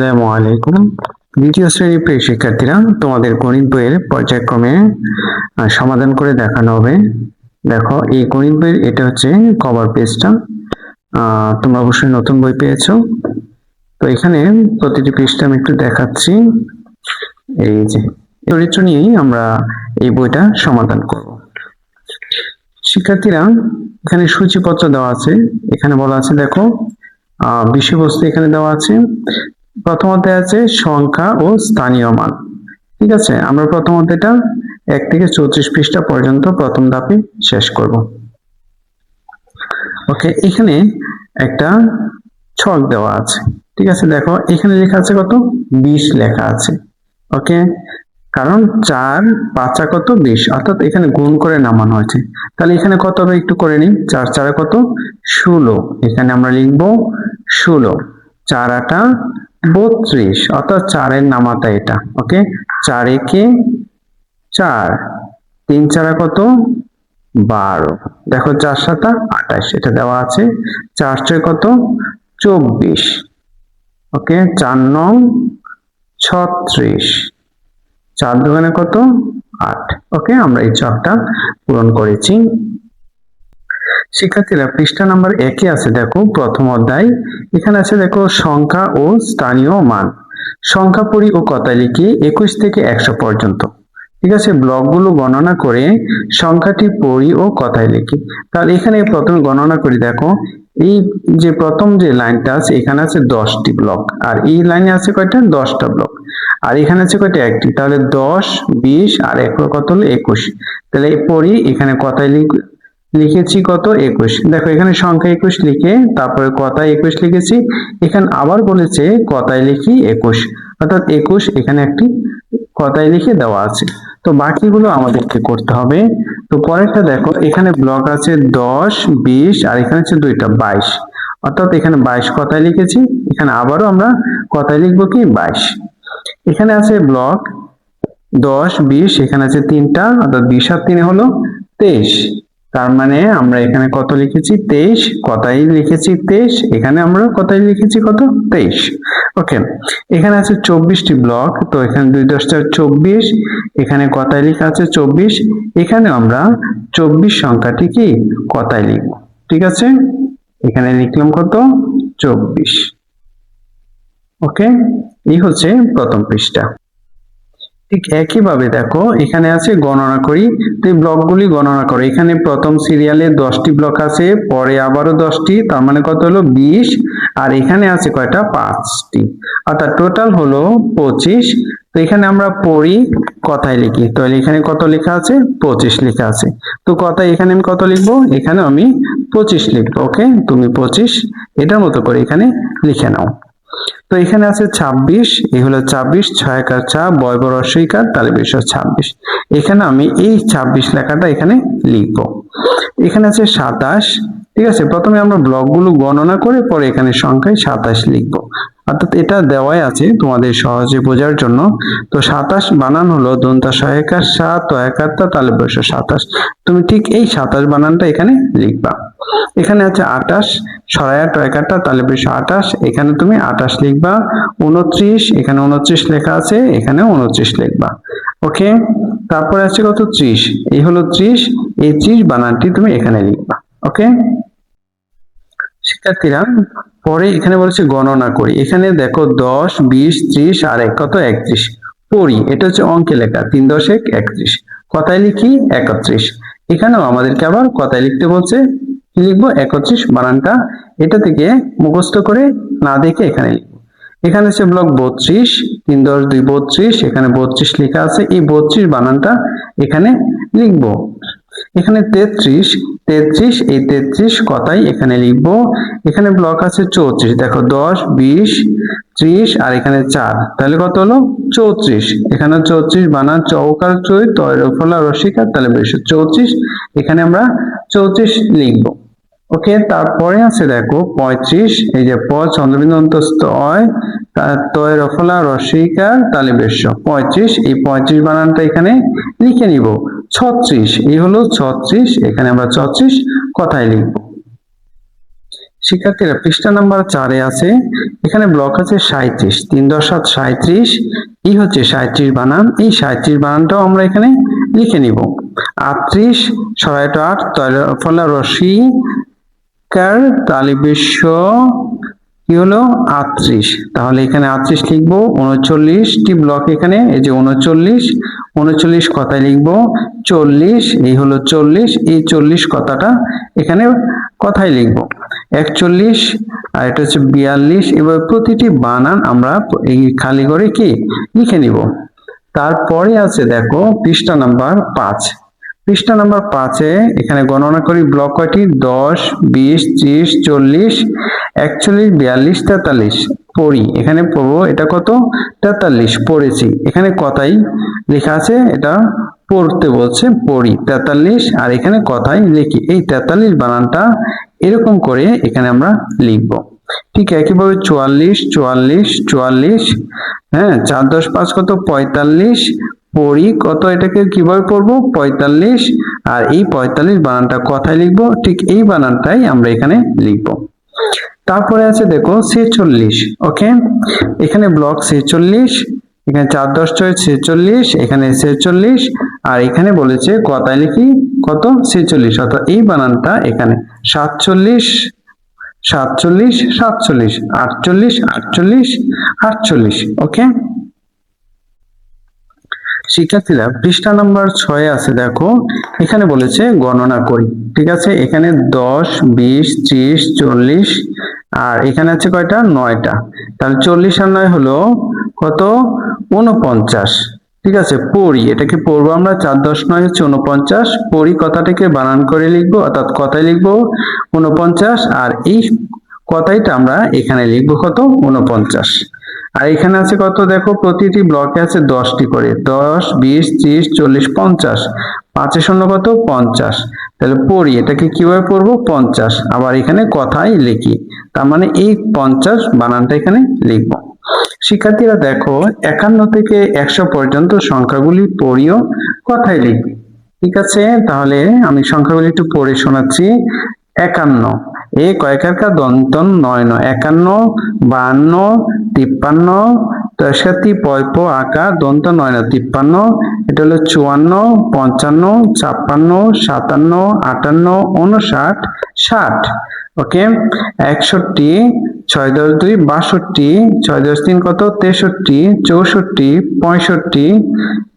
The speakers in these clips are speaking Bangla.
আসসালামু আলাইকুম। দ্বিতীয় শ্রেণীর প্রিয় শিক্ষার্থীরা, তোমাদের গণিত বইয়ের পর্যায়ক্রমে সমাধান করে দেখানো হবে। দেখো, এই গণিত বইয়ের এটা হচ্ছে কভার পেজটা। তোমরা অবশ্যই নতুন বই পেয়েছো। তো এখানে প্রতিটি পৃষ্ঠা আমি একটু দেখাচ্ছি। এই যে চরিত্র নিয়েই আমরা এই বইটা সমাধান করব। শিক্ষার্থীরা, এখানে সূচিপত্র দেওয়া আছে। এখানে বলা আছে, দেখো, বিষয়বস্তু এখানে দেওয়া আছে। প্রথম অধ্যায় আছে সংখ্যা ও স্থানীয় মান। ঠিক আছে, আমরা প্রথম অধ্যায়টা 1 থেকে 34 পৃষ্ঠা পর্যন্ত প্রথম ধাপে শেষ করব। ওকে, এখানে একটা ছক দেওয়া আছে। ঠিক আছে, দেখো এখানে লেখা আছে কত, 20 লেখা আছে। ওকে, কারণ 4 5 কত, 20, অর্থাৎ এখানে গুণ করে নামানো হয়েছে। তাহলে এখানে কত হবে একটু করে নিই। 4 4 কত, 16। এখানে আমরা লিখবো 16। 4 8 32, অর্থাৎ 4 এর নামাতা এটা। ওকে, 4 একে 4, 3 4 কত, 12। দেখো 4 7 28, এটা দেওয়া আছে। 4 6 কত, 24। ওকে, 4 9 36, 4 দুগুণে কত, 8। ওকে, আমরা এই ছকটা পূরণ করেছি। শিক্ষার্থীরা, পৃষ্ঠা নাম্বার 1-এ আছে, দেখো প্রথম অধ্যায়। এখানে আছে, দেখো সংখ্যা ও স্থানীয় মান। সংখ্যা পড়ি ও কথায় লিখি 21 থেকে 100 পর্যন্ত। ঠিক আছে, ব্লকগুলো গণনা করে সংখ্যাটি পড়ি ও কথায় লিখি। তাহলে এখানে প্রথমে গণনা করি। দেখো, এই যে প্রথম যে লাইনটা আছে, এখানে আছে 10টি ব্লক, আর এই লাইনে আছে কয়টা, 10টা ব্লক, আর এখানে আছে কয়টা, একটি। তাহলে 10 20 আর 1 কত হলো, 21। তাহলে পড়ি, এখানে কথায় লিখেছি কত, 21। দেখো এখানে সংখ্যা 21 লিখে তারপরে কথায় 21 লিখেছি। এখানে আবার বলেছে কথায় লিখি 21, অর্থাৎ 21 এখানে একটি কথায় লিখে দেওয়া আছে। তো বাকিগুলো আমাদেরকে করতে হবে। তো পরেরটা দেখো, এখানে ব্লক আছে 10 20 আর এখানে আছে দুইটা 22, অর্থাৎ এখানে 22 কথায় লিখেছি। এখানে আবারও আমরা কথায় লিখবো কি, 22। এখানে আছে ব্লক 10 20, এখানে আছে তিনটা, অর্থাৎ 20 আর 3 হলো 23। তার মানে আমরা এখানে কত লিখেছি, 23। কথাই লিখেছি 23, এখানে আমরা কথাই লিখেছি কত, 23। ওকে, এখানে আছে 24টি ব্লক। তো এখানে 2 10 24, এখানে কথায় লেখা আছে 24। এখানে আমরা 24 সংখ্যাটি কি কথায় লিখব। ঠিক আছে, এখানে লিখলাম কত, 24। ওকে, এই হচ্ছে প্রথম পৃষ্ঠা। ঠিক একইভাবে দেখো, এখানে আছে গণনা করি। তো এই ব্লকগুলি গণনা করো। এখানে প্রথম সিরিয়ালে 10টি ব্লক আছে, পরে আবারও 10টি, তার মানে কত হলো, 20। আর এখানে আছে কয়টা, 5টি, অর্থাৎ টোটাল হলো 25। তো এখানে আমরা পড়ি কথায় লিখি। তাহলে এখানে কত লেখা আছে, 25 লেখা আছে। তো কথায় এখানে আমি কত লিখবো, এখানে আমি 25 লিখবো। ওকে, তুমি 25 এটার মতো করে এখানে লিখে নাও। তো এখানে আছে 26, এই হলো 26, 6 কার 4, বয় বড় অস্বীকার, তাহলে বেশ 26। এখানে আমি এই 26 লেখাটা এখানে লিখবো। এখানে আছে 27। ঠিক আছে, প্রথমে আমরা ব্লকগুলো গণনা করে পরে এখানে সংখ্যায় 27 লিখবো, অর্থাৎ এটা দেওয়াই আছে তোমাদের সহজে বোঝার জন্য। তো 27 বানান হলো দন্তা সহায়িকার 7 ও একাত্তা, তাহলে বয়স 27। তুমি ঠিক এই 27 বানানটা এখানে লিখবা। এখানে আছে 28, সরায়া টয়কাটা, তাহলে বেশ 28, এখানে তুমি 28 লিখবা। 29, এখানে 29 লেখা আছে, এখানে 29 লিখবা। ওকে, তারপরে আছে কত, 30, এই হলো 30, এই 30 বানানটি তুমি এখানে লিখবা। ওকে শিক্ষার্থীরা, পরে এখানে বলেছে গণনা করি। এখানে দেখো 10 20 30 আর 1 কত, 31। পড়ি, এটা হচ্ছে অঙ্কে লেখা, 3 10 1 31। কথায় লিখি 31। এখানেও আমাদেরকে আবার কথায় লিখতে বলছে, কি লিখবো, 31 বানানটা এটা থেকে মুখস্থ করে না দেখে এখানে লিখবো। এখানে আছে ব্লক 32, 3 10 2 32, এখানে 32 লেখা আছে, এই 32 বানানটা এখানে লিখবো। এখানে 33 33, এই 33 কথাই এখানে লিখবো। এখানে ব্লক আছে 34, দেখো 10 20 30 আর এখানে 4, তাহলে কত হলো, 34। এখানে 34 বানান চৌকার চৈ, তয়ের ফলা রসিকার, তাহলে বেশ 34, এখানে আমরা 34 লিখবো। ওকে, তারপরে আছে দেখো 35, এই যে প চন্দ্রবিন্দু অন্তস্থ অয়, তয়ের রফলা রসিকার, তাহলে বেশ 35, এই 35 বানানটা এখানে লিখে নিব। 36, এই হলো 36, এখানে আমরা 36 কথায় লিখব। শিক্ষার্থীরা পৃষ্ঠা নাম্বার 4-এ আছে, এখানে ব্লক আছে 37, 3 × 7 = 37, এই হচ্ছে 37 বানান, এই 37 বানানটাও আমরা এখানে লিখে নিব। 38 * 8 তয়ফলা রসি কার তালিবেশ্য কি হলো 38, তাহলে এখানে 38 লিখবো। 39টি ব্লক এখানে, এই যে 39 কথায় লিখবো 40, এই হলো 40, এই 40 কথাটা এখানে কথায় লিখবো 41, আর এটা হচ্ছে 42। এবার প্রতিটি বানান আমরা এই খালি করে কি লিখে নিব। তারপরে আছে দেখো পৃষ্ঠা নাম্বার 5, পৃষ্ঠা নাম্বার 5-এ এখানে গণনা করি ব্লক কয়টি, 10, 20, 30, 40, 41, 42, 43 পড়ি, এখানে পড়বো এটা কত 43 পড়েছি, এখানে কথাই লেখা আছে, এটা পড়তে বলছে পড়ি 43, আর এখানে কথাই লিখি এই 43 বানানটা এরকম করে এখানে আমরা লিখব। ঠিক একইভাবে 44, 44, 44, হ্যাঁ 4 × 10 = 5 কত 45 পড়ি কত, এটাকে কিভাবে পড়বো 45, আর এই 45 বানানটা কথায় লিখবো, ঠিক এই বানানটাই আমরা এখানে লিখবো। তারপরে আছে দেখো 46, ওকে এখানে ব্লক 46, এখানে 4 × 10 = 46, এখানে 46, আর এখানে বলেছে কথায় লিখি কত 46, অর্থাৎ এই বানানটা এখানে 47, 47, 47, 48, 48, 48, ওকে। শিক্ষার্থীরা পৃষ্ঠা নাম্বার 6-এ আছে দেখো, এখানে বলেছে গণনা করি, ঠিক আছে এখানে 10, 20, 30, 40, আর এখানে আছে কয়টা 9টা, তাহলে 40 আর 9 হলো কত 49, ঠিক আছে পড়ি এটাকে পড়বো আমরা 4, 10, 9 হচ্ছে 49, পড়ি কথাটাকে বানান করে লিখবো, অর্থাৎ কথায় লিখবো 49, আর এই কথাইটা আমরা এখানে লিখবো কত 49, আর এখানে আছে কত দেখো প্রতিটি ব্লকে আছে 10টি করে, 10, 20, 30, 40, 50, 5 এ 0 কত 50, তাহলে পড়ি এটাকে কিভাবে পড়বো 50, আবার এখানে কথাই লিখি, তার মানে এই 50 বানানটা এখানে লিখবো। শিক্ষার্থীরা দেখো 51 থেকে 100 পর্যন্ত সংখ্যাগুলি পড়িও কথায় লিখবে, ঠিক আছে তাহলে আমি সংখ্যাগুলি একটু পড়ে শোনাচ্ছি। 51 এ কয়কারকা দন্তন 9 51, 52, 53, 63 পয়প আকা দন্ত 9 53, এটা হলো 54, 55, 56, 57, 58, 59, 60, ওকে 61, 6 × 10 = 2 62, 6 × 10 = 3 কত 63, 64, 65, 66,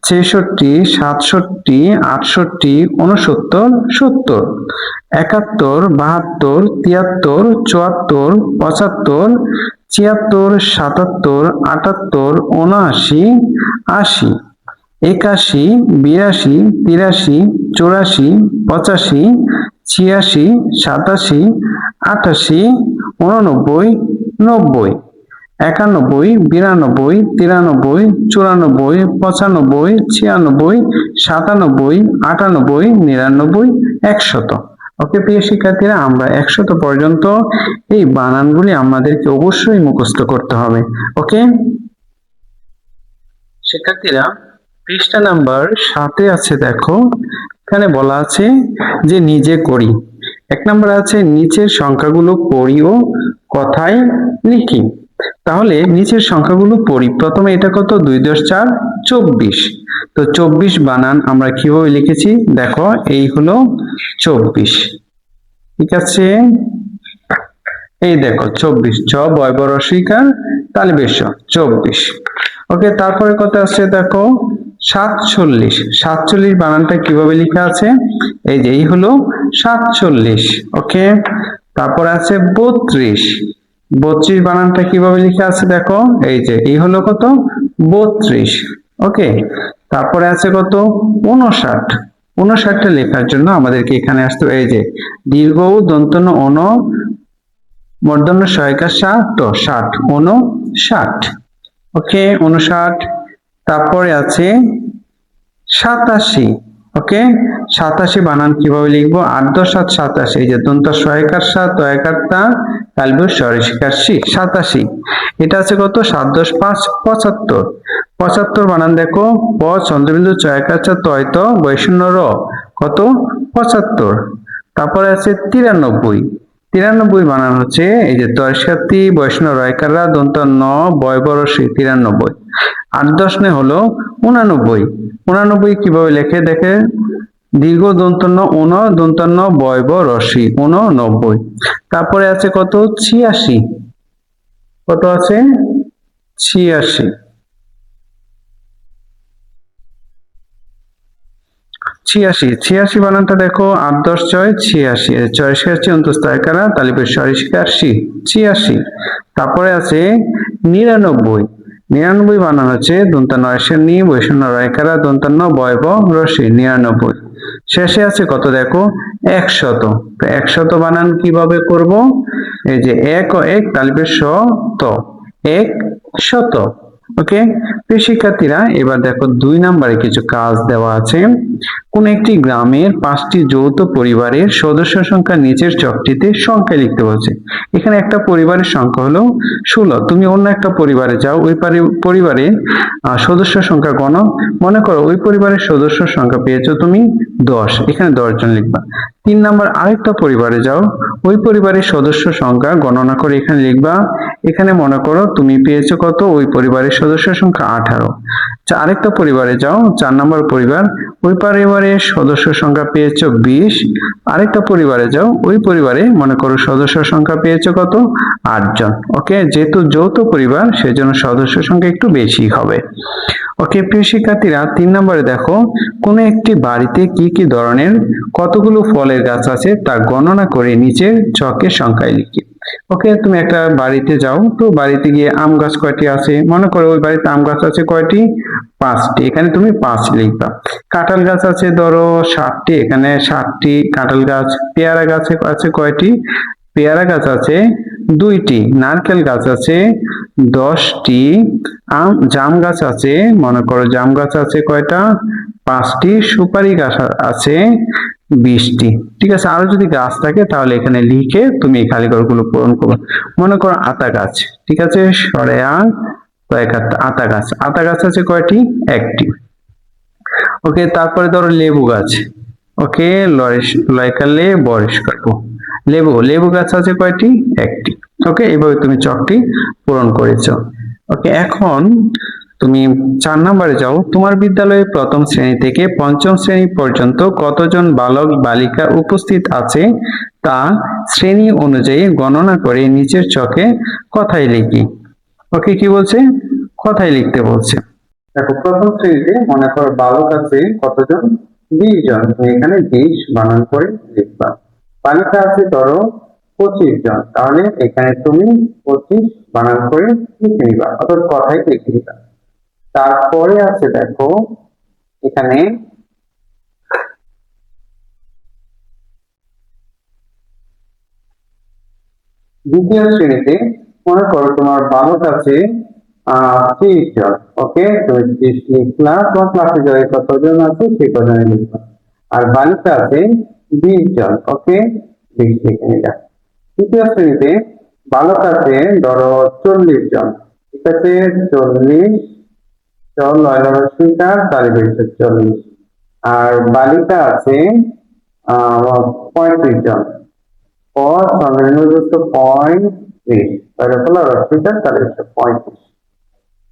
67, 68, 69, 70, 71, 72, 73, 74, 75, 76, 77, 78, 79, 80, 81, 82, 83, 84, 85, 86, 87, 88, 89, 90, 91, 92, 93, 94, 95, 96, 97, 98, 99, 100, ওকে প্রিয় শিক্ষার্থীরা আমরা 100 পর্যন্ত এই বানানগুলি আমাদেরকে অবশ্যই মুখস্থ করতে হবে, ওকে। শিক্ষার্থীরা পৃষ্ঠা নাম্বার 7-এ আছে দেখো, এখানে বলা আছে যে নিজে করি। 1 নম্বরে আছে নিচের সংখ্যাগুলো পড়ি ও কথায় লিখি, তাহলে নিচের সংখ্যাগুলো পড়ি। প্রথমে এটা কত 2 × 10 = 24, তো 24 বানান আমরা কিভাবে লিখেছি দেখো, এই হলো 24, ঠিক আছে এই দেখো 24 চ বয় বড় রসিকার তালিবেশ্য 24, ওকে। তারপরে কত আছে দেখো 47, 47 বানানটা কিভাবে লেখা আছে, এই যে এই হলো 47, ওকে। তারপর আছে 32, 32 বানানটা কিভাবে লেখা আছে দেখো, এই যে এই হলো কত 32, ওকে। তারপরে আছে কত 59, 59টা লেখার জন্য আমাদেরকে এখানে আসতে, এই যে দীর্ঘ উ দন্ত ন অন মূর্ধন্য সহায়িকা 60, 59, ওকে 59। তারপরে আছে 87, ওকে 87 বানান কিভাবে লিখবো 8, 10, 7, 27, এই যে দন্ত সহায়িকার 7 তয়কার তা তালব স্বরশিকার 87, এটা আছে কত 7, 10, 5, 75, 75 বানান দেখো প চন্দ্রবিন্দু চয়কার চা তয়ত বৈষণ্য র কত 75। তারপরে আছে 93, 93 বানান হচ্ছে এই যে তয়সাতি বৈষ্ণব রয়কাররা দন্ত ন বয়বরসী 93। 8-10 হলো 89। 89 কিভাবে লেখে দেখে, দীর্ঘ দন্তন্য উন দন্তন্য বয়ব রসি 89। তারপরে আছে কত 86, কত আছে 86। 86 বানানটা দেখো 8-10 86, 86 অন্তস্তয়কারা তালিবের সরিষ্কার 86। তারপরে আছে 99। 99 বানান হচ্ছে দন্ত নয়সের নি বৈষ্ণব রয়কারা দন্তান্ন বয়ব রসি 99। শেষে আছে কত দেখো 100। তো 100 বানান কিভাবে করব, এই যে এক ও এক তালিবের শ ত 100। ওকে, প্রিয় শিক্ষার্থীরা এবার দেখো 2 নম্বরে কিছু কাজ দেওয়া আছে। কোন একটি গ্রামের 5টি যৌথ পরিবারের সদস্য সংখ্যা নিচের চকটিতে সংখ্যায় লিখতে বলছে। এখানে একটা পরিবারের সংখ্যা হলো 16। তুমি অন্য একটা পরিবারে যাও, ওই পরিবারে সদস্য সংখ্যা গণ। মনে করো ওই পরিবারের সদস্য সংখ্যা পেয়েছো তুমি 10, এখানে 10 জন লিখবা। 3 নম্বর আরেকটা পরিবারে যাও, ওই পরিবারের সদস্য সংখ্যা গণনা করে এখানে লিখবা। এখানে মনে করো তুমি পেয়েছো কত, ওই পরিবারের সদস্য সংখ্যা 18। আরেকটা পরিবারে যাও, 4 নম্বর পরিবার, ওই পরিবারের সদস্য সংখ্যা পেয়েছো 20। আরেকটা পরিবারে যাও, ওই পরিবারে মনে করো সদস্য সংখ্যা পেয়েছো কত 8 জন। ওকে, যেহেতু যৌথ পরিবার সেজন্য সদস্য সংখ্যা একটু বেশি হবে। ওকে প্রিয় শিক্ষার্থীরা 3 নম্বরে দেখো, কোন একটি বাড়িতে কি কি ধরনের কতগুলো ফলের গাছ আছে তা গণনা করে নিচের ছকের সংখ্যায় লিখি। ওকে, তুমি একটা বাড়িতে যাও, তো বাড়িতে গিয়ে আম গাছ কয়টি আছে, মনে করো ওই বাড়িতে আম গাছ আছে কয়টি 5টি, এখানে তুমি 5 লিখবা। কাঁঠাল গাছ আছে ধরো 60টি, এখানে 60টি কাঁঠাল গাছ। পেয়ারা গাছ আছে কয়টি, পেয়ারা গাছ আছে 2টি। নারকেল গাছ আছে 10টি। জাম গাছ আছে, মনে করো জাম গাছ আছে কয়টা 5টি। সুপারি গাছ আছে 20টি। ঠিক আছে, আরো যদি গাছ থাকে তাহলে এখানে লিখে তুমি এই খালি ঘরগুলো পূরণ করবে। মনে করো আতা গাছ, ঠিক আছে, সরেয়া আতা গাছ। আতা গাছ আছে কয়টি, 1টি। ওকে, তারপরে ধরো লেবু গাছ। ওকে, লয়কালে বরিশ করবো লেবু গাছ আছে কয়টি, 1টি। ওকে, এইভাবে তুমি চকটি পূরণ করেছো। ওকে, এখন তুমি 4 নম্বরে যাও। তোমার বিদ্যালয়ে প্রথম শ্রেণী থেকে 5ম শ্রেণী পর্যন্ত কতজন বালক বালিকা উপস্থিত আছে তা শ্রেণী অনুযায়ী গণনা করে নিচের ছকে কথায় লিখি। ওকে, কি বলছে, কথায় লিখতে বলছে। দেখো প্রথম শ্রেণীতে মনে করো বালক আছে কতজন, 20 জন। তুমি এখানে 20 বানান করে লিখবা। বালিকা আছে ধরো 25 জন, তাহলে এখানে তুমি 25 বানান করে লিখে নিবা, অর্থাৎ কথায় লিখে নিবা। তারপরে আছে দেখো এখানে দ্বিতীয় শ্রেণীতে মনে করো তোমার বালক আছে 30 জন। ওকে, তুমি 30 লিখলা, তোমার ক্লাসে যারা কতজন আছে সেই কজনে লিখবা। আর বালিকা আছে 20 জন। ওকে, 20 লিখে নিলাম। তৃতীয় শ্রেণীতে বালক আছে ধরো 40 জন। ঠিক আছে, 40 40। আর বালিকা আছে 35 জন।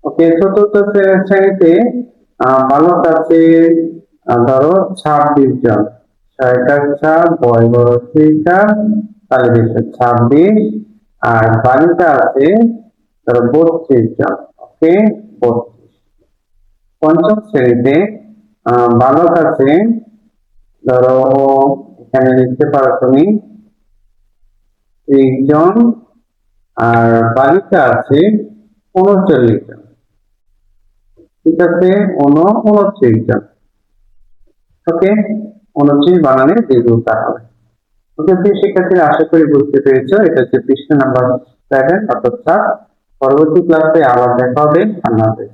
ওকে, চতুর্থ শ্রেণীতে বালক আছে ধরো 26 জন। 26। আর বালিকা আছে ধরো 32 জন। ওকে, 32। পঞ্চম শ্রেণীতে বালক আছে ধরো, এখানে লিখতে পারো তুমি 30 জন। আর বালিকা আছে 39 জন। ঠিক আছে, 29 জন। ওকে, 29 বানানে দীর্ঘতা হবে। ওকে প্রিয় শিক্ষার্থীরা, আশা করি বুঝতে পেরেছো। এটা হচ্ছে পৃষ্ঠা নাম্বার 7 অর্থাৎ 7। পরবর্তী ক্লাসে আবার দেখা হবে। আল্লাহ হাফেজ।